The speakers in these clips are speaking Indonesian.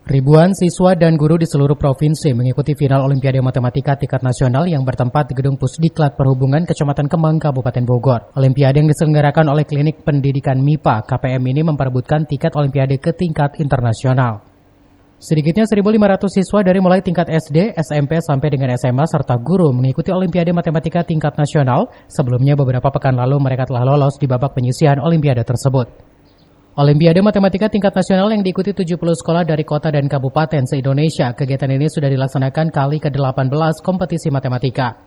Ribuan siswa dan guru di seluruh provinsi mengikuti final Olimpiade Matematika tingkat nasional yang bertempat di Gedung Pusdiklat Perhubungan Kecamatan Kemang, Kabupaten Bogor. Olimpiade yang diselenggarakan oleh Klinik Pendidikan MIPA KPM ini memperebutkan tiket Olimpiade ke tingkat internasional. Sedikitnya 1.500 siswa dari mulai tingkat SD, SMP sampai dengan SMA serta guru mengikuti Olimpiade Matematika tingkat nasional. Sebelumnya beberapa pekan lalu mereka telah lolos di babak penyisihan Olimpiade tersebut. Olimpiade Matematika tingkat nasional yang diikuti 70 sekolah dari kota dan kabupaten se-Indonesia. Kegiatan ini sudah dilaksanakan kali ke-18 kompetisi matematika.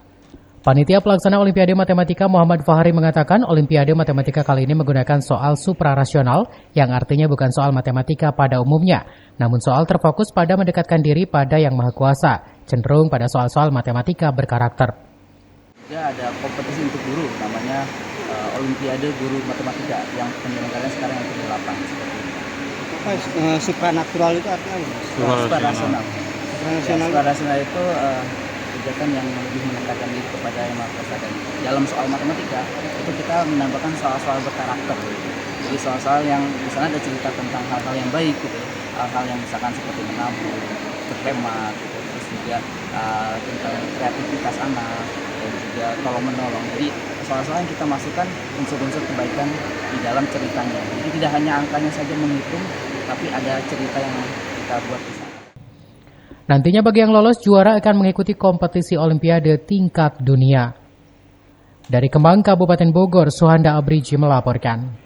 Panitia pelaksana Olimpiade Matematika Muhammad Fahri mengatakan Olimpiade Matematika kali ini menggunakan soal suprarasional yang artinya bukan soal matematika pada umumnya, namun soal terfokus pada mendekatkan diri pada Yang Maha Kuasa, cenderung pada soal-soal matematika berkarakter. Ya, ada kompetisi untuk guru namanya Olimpiade Guru Matematika yang penyelenggaraan sekarang yang ke-8 seperti itu. Supranatural itu artinya apa? Suprarasional. Suprarasional itu kegiatan yang lebih mendekatkan diri kepada Yang Maha Kuasa, dan dalam soal matematika itu kita menambahkan soal-soal berkarakter. Jadi soal-soal yang di sana ada cerita tentang hal-hal yang baik gitu, hal-hal yang misalkan seperti menabung, berhemat gitu, terus juga tentang kreativitas anak dan juga tolong menolong. Jadi soal-soal yang kita masukkan unsur-unsur kebaikan di dalam ceritanya. Jadi tidak hanya angkanya saja menghitung, tapi ada cerita yang kita buat di sana. Nantinya bagi yang lolos, juara akan mengikuti kompetisi Olimpiade tingkat dunia. Dari Kemang, Kabupaten Bogor, Suhanda Abriji melaporkan.